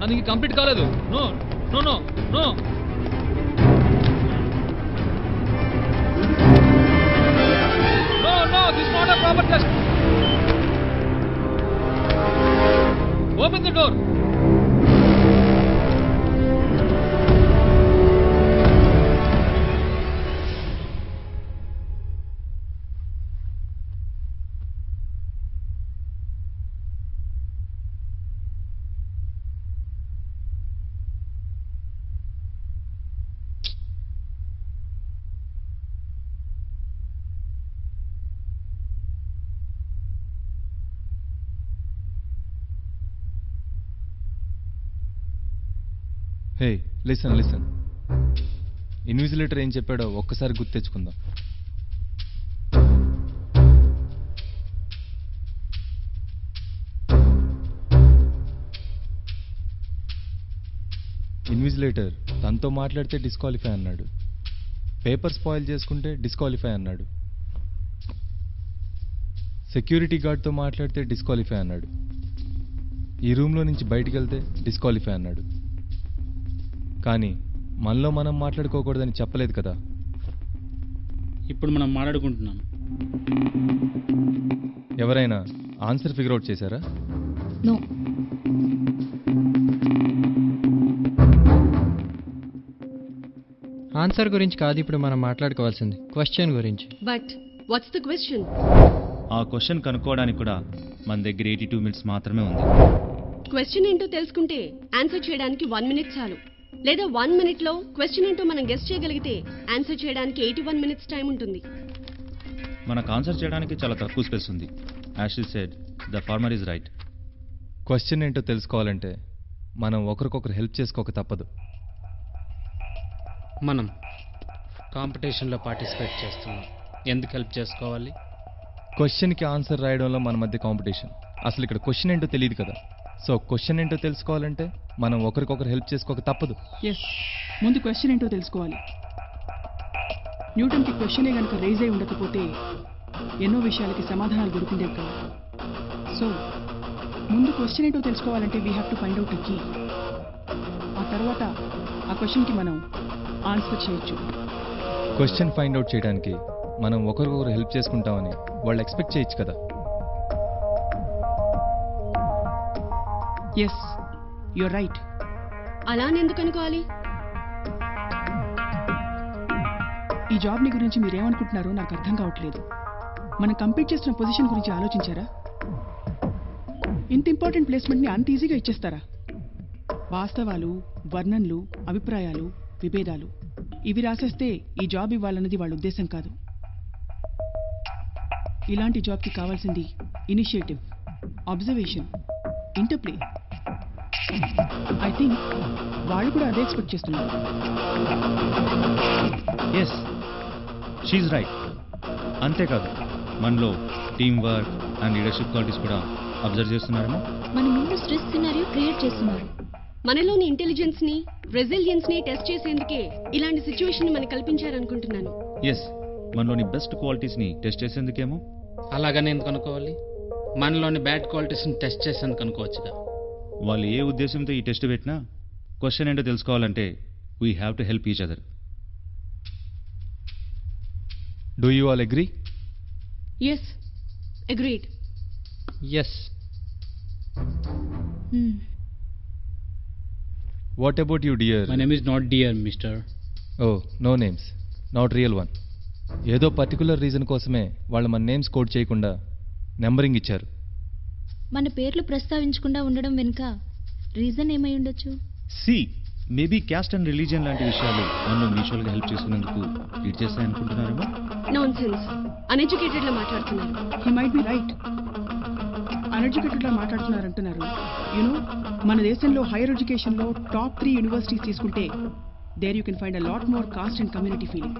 అది ఇంక కంప్లీట్ కాలేదు. No no no no. No no this not a proper test. Open the door. Hey listen. Invigilator ఏం చెప్పాడో ఒక్కసారి గుర్తు తెచ్చుకుందాం. ఇన్విజిలేటర్ తనతో మాట్లాడితే డిస్క్వాలిఫై అన్నాడు, పేపర్ స్పాయిల్ చేసుకుంటే డిస్క్వాలిఫై అన్నాడు, సెక్యూరిటీ గార్డ్తో మాట్లాడితే డిస్క్వాలిఫై అన్నాడు, ఈ రూమ్లో నుంచి బయటికి వెళ్తే డిస్క్వాలిఫై అన్నాడు. కానీ మనలో మనం మాట్లాడుకోకూడదని చెప్పలేదు కదా. ఇప్పుడు మనం మాట్లాడుకుంటున్నాం. ఎవరైనా ఆన్సర్ ఫిగర్ అవుట్ చేశారా? నో. ఆన్సర్ గురించి కాదు ఇప్పుడు మనం మాట్లాడుకోవాల్సింది, క్వశ్చన్ గురించి. But what's the question? ఆ క్వశ్చన్ కనుక్కోవడానికి కూడా మన దగ్గర 82 మినిట్స్ మాత్రమే ఉంది. క్వశ్చన్ ఏంటో తెలుసుకుంటే ఆన్సర్ చేయడానికి 1 మినిట్ చాలు. లేదా 1 మినిట్లో క్వశ్చన్ ఏంటో మనం గెస్ చేయగలిగితే ఆన్సర్ చేయడానికి 81 మినిట్స్ టైం ఉంటుంది. మనకు ఆన్సర్ చేయడానికి చాలా తక్కువ స్పేస్ ఉంది. As she said, the former is right. Question ఏంటో తెలుసుకోవాలంటే మనం ఒకరికొకరు హెల్ప్ చేసుకోక తప్పదు. మనం కాంపిటీషన్లో పార్టిసిపేట్ చేస్తున్నాం, ఎందుకు హెల్ప్ చేసుకోవాలి? క్వశ్చన్కి ఆన్సర్ రాయడంలో మన మధ్య కాంపిటీషన్. అసలు ఇక్కడ క్వశ్చన్ ఏంటో తెలియదు కదా. సో క్వశ్చన్ ఏంటో తెలుసుకోవాలంటే మనం ఒకరికొకరు హెల్ప్ చేసుకోక తప్పదు. ఎస్, ముందు క్వశ్చన్ ఏంటో తెలుసుకోవాలి. న్యూటన్కి క్వశ్చనే కనుక రేజ్ అయి ఉండకపోతే ఎన్నో విషయాలకి సమాధానాలు దొరుకుండేవి కదా. సో ముందు క్వశ్చన్ ఏంటో తెలుసుకోవాలంటే we have to find out key. ఆ తర్వాత ఆ క్వశ్చన్కి మనం ఆన్సర్ చేయొచ్చు. క్వశ్చన్ ఫైండ్ అవుట్ చేయడానికి మనం ఒకరికొకరు హెల్ప్ చేసుకుంటామని వాళ్ళు ఎక్స్పెక్ట్ చేయొచ్చు కదా. Yes, you're right. అలా ఎందుకు అనుకోవాలి? ఈ జాబ్ని గురించి మీరేమనుకుంటున్నారో నాకు అర్థం కావట్లేదు. మనం కంప్లీట్ చేస్తున్న పొజిషన్ గురించి ఆలోచించారా? ఇంత ఇంపార్టెంట్ ప్లేస్మెంట్ని అంత ఈజీగా ఇచ్చేస్తారా? వాస్తవాలు, వర్ణనలు, అభిప్రాయాలు, విభేదాలు ఇవి రాసేస్తే ఈ జాబ్ ఇవ్వాలన్నది వాళ్ళ ఉద్దేశం కాదు. ఇలాంటి జాబ్కి కావాల్సింది initiative, observation, interplay. I think వాళ్ళు కూడా అదే ఎక్స్పెక్ట్ చేస్తున్నారు. Yes, she's right. అంతేకాదు, మనలో team work and leadership qualities కూడా అబ్జర్వ్ చేస్తున్నారేమో. మన ముందు స్ట్రెస్ సినారియో క్రియేట్ చేస్తున్నారు. మనలోని ఇంటెలిజెన్స్ ని, రెసిలియన్స్ ని టెస్ట్ చేసేందుకే ఇలాంటి సిచ్యువేషన్ మనకు కల్పించారనుకుంటున్నాను. ఎస్, మనలోని బెస్ట్ క్వాలిటీస్ని టెస్ట్ చేసేందుకేమో. అలాగనే ఎందుకు అనుకోవాలి? మనలోని బ్యాడ్ క్వాలిటీస్ని టెస్ట్ చేసేందుకు అనుకోవచ్చుగా. వాళ్ళు ఏ ఉద్దేశంతో ఈ టెస్ట్ పెట్టినా క్వశ్చన్ ఏంటో తెలుసుకోవాలంటే we have to help each other. Do you all agree? Yes, agreed. Yes. What about you dear? My name is not dear mister. Oh, no names, not real one. ఏదో particular reason కోసమే వాళ్ళు మన names code చేయకుండా numbering ఇచ్చారు. మన పేర్లు ప్రస్తావించకుండా ఉండడం వెనుక రీజన్ ఏమై ఉండొచ్చు? See, maybe caste and religion లాంటి విషయాలు మనలో మ్యూచువల్గా హెల్ప్ చేసుకునేందుకు లీడ్ చేస్తాయనుకుంటున్నారేమో. నాన్సెన్స్, అన్ఎడ్యుకేటెడ్ లా మాట్లాడుతున్నారు. He might be right. Uneducated లా మాట్లాడుతున్నారంటున్నారు. యూనో, మన దేశంలో హైయర్ ఎడ్యుకేషన్లో టాప్ 3 యూనివర్సిటీస్ తీసుకుంటే there you can find a lot more caste and community feeling.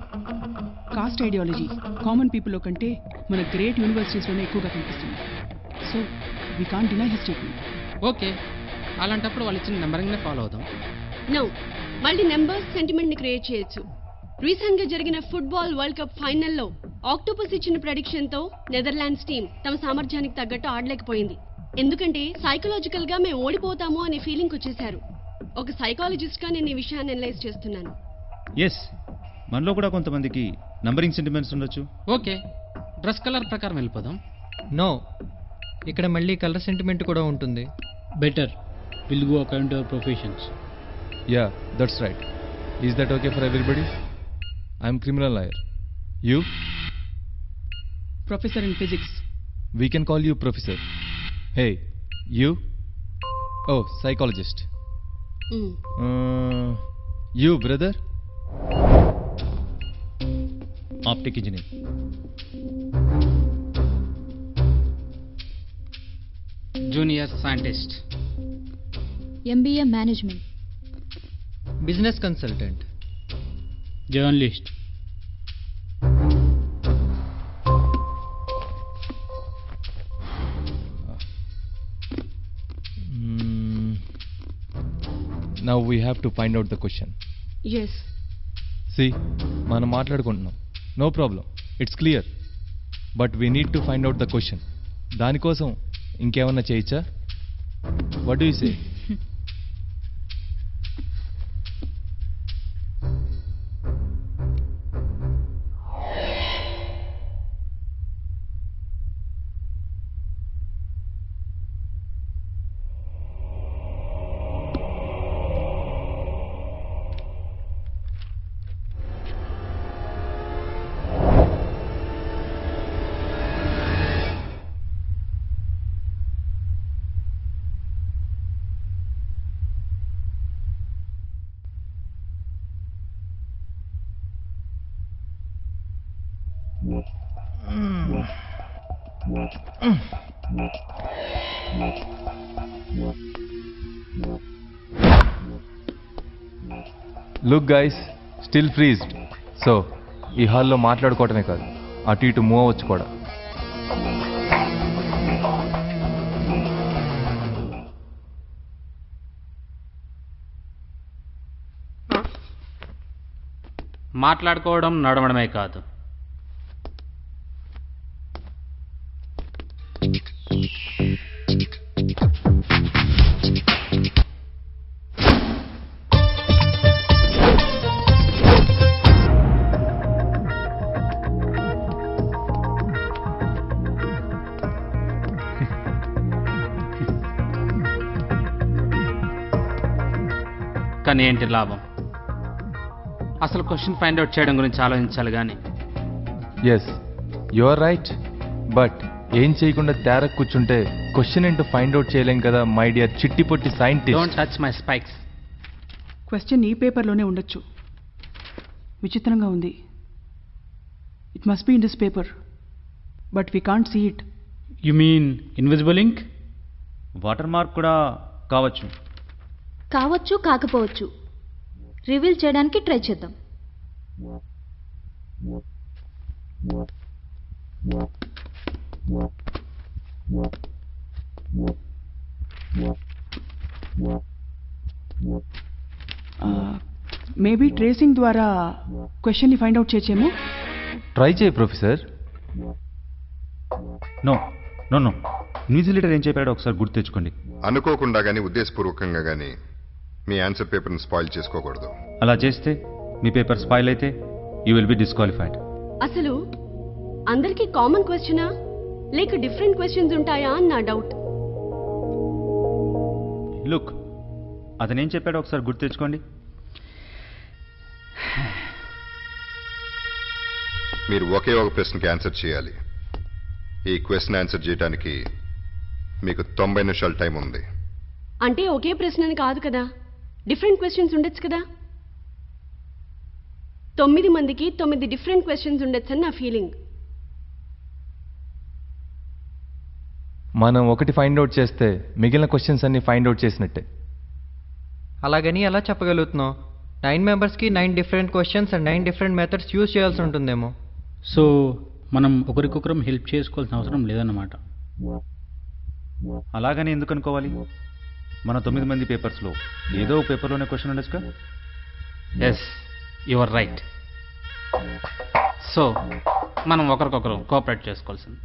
Caste ideology common పీపుల్లో కంటే మన గ్రేట్ యూనివర్సిటీస్లోనే ఎక్కువగా కనిపిస్తుంది. So we can't deny his statement. Okay, అలాంటప్పుడు వాళ్ళు ఇచ్చిన నెంబరింగ్నే ఫాలో అవుదాం. నో, మళ్ళీ నెంబర్స్ సెంటిమెంట్ ని క్రియేట్ చేయొచ్చు. రీసెంట్ గా జరిగిన ఫుట్బాల్ వరల్డ్ కప్ ఫైనల్లో ఆక్టోపస్ ఇచ్చిన ప్రెడిక్షన్ తో నెదర్లాండ్స్ టీం తమ సామర్థ్యానికి తగ్గట్టు ఆడలేకపోయింది. ఎందుకంటే సైకలాజికల్ గా మేము ఓడిపోతాము అనే ఫీలింగ్ వచ్చేశారు. ఒక సైకాలజిస్ట్గా నేను ఈ విషయాన్ని అనలైజ్ చేస్తున్నాను. ఎస్, మనలో కూడా కొంతమందికి నంబరింగ్ సెంటిమెంట్స్ ఉండొచ్చు. ఓకే, డ్రెస్ కలర్ ప్రకారం వెళ్ళిపోదాం. నో, ఇక్కడ మళ్ళీ కలర్ సెంటిమెంట్ కూడా ఉంటుంది. Better will go according to our professions. Yeah, that's right. Is that okay for everybody? I'm criminal lawyer. You? Professor in physics. We can call you professor. Hey, you? Oh, psychologist. You, brother? Optic engineer. Junior scientist. MBA management. Business consultant. Journalist. Now we have to find out the question. Yes. See, మనం మాట్లాడుకుంటున్నాం. No problem. It's clear. But we need to find out the question. దానికోసం ఇంకేమన్నా చేయొచ్చా? What do you say? Look guys, still freezed. So, ఈ హాల్లో మాట్లాడుకోవటమే కాదు, అటు ఇటు మూవ్ అవ్వచ్చు కూడా. మాట్లాడుకోవడం నడవడమే కాదు. కానీ ఏంటి లాభం? అసలు క్వశ్చన్ ఫైండ్ అవుట్ చేయడం గురించి ఆలోచించాలి కానీ. Yes, you are right. But ఏం చేయకుండా తేరక్ కూర్చుంటే క్వశ్చన్ ఏంటో ఫైండ్ అవుట్ చేయలేం కదా మై డియర్ చిట్టి పొట్టి scientist. Don't touch my spikes. Question ఈ పేపర్లోనే ఉండొచ్చు. విచిత్రంగా ఉంది. It must be in this paper, but we can't see it. You mean invisible ink? Watermark కూడా కావచ్చు. కావచ్చు, కాకపోవచ్చు. రివీల్ చేయడానికి ట్రై చేద్దాం. మేబీ ట్రేసింగ్ ద్వారా క్వశ్చన్ని ఫైండ్ అవుట్ చేయొచ్చేమో. ట్రై చేయి professor. No no no, invigilator ఏం చెప్పాడో ఒకసారి గుర్తు తెచ్చుకోండి. అనుకోకుండా కానీ ఉద్దేశపూర్వకంగా కానీ మీ ఆన్సర్ పేపర్ని స్పాయిల్ చేసుకోకూడదు. అలా చేస్తే మీ పేపర్ స్పాయిల్ అయితే యూ విల్ బి డిస్క్వాలిఫైడ్. అసలు అందరికీ కామన్ క్వశ్చనా లేక డిఫరెంట్ క్వశ్చన్స్ ఉంటాయా అని నా డౌట్. లుక్, అతనేం చెప్పాడో ఒకసారి గుర్తు తెచ్చుకోండి. మీరు ఒకే ఒక ప్రశ్నకి ఆన్సర్ చేయాలి. ఈ క్వశ్చన్ ఆన్సర్ చేయడానికి మీకు 90 నిమిషాల టైం ఉంది. అంటే ఒకే ప్రశ్నని కాదు కదా, డిఫరెంట్ క్వశ్చన్స్ ఉండొచ్చు కదా. 9 మందికి 9 డిఫరెంట్ క్వశ్చన్స్ ఉండొచ్చని నా ఫీలింగ్. మనం ఒకటి ఫైండ్ అవుట్ చేస్తే మిగిలిన క్వశ్చన్స్ అన్ని ఫైండ్ అవుట్ చేసినట్టే. అలాగని ఎలా చెప్పగలుగుతున్నావు? 9 మెంబర్స్కి 9 different questions and 9 different methods use చేయాల్సి ఉంటుందేమో. సో మనం ఒకరికొకరం హెల్ప్ చేసుకోవాల్సిన అవసరం లేదన్నమాట. అలాగని ఎందుకు అనుకోవాలి? మన 9 మంది పేపర్స్లో ఏదో పేపర్లోనే క్వశ్చన్ ఉండొచ్చుగా. Yes, you are right. So మనం ఒకరికొకరు కోఆపరేట్ చేసుకోవాల్సింది.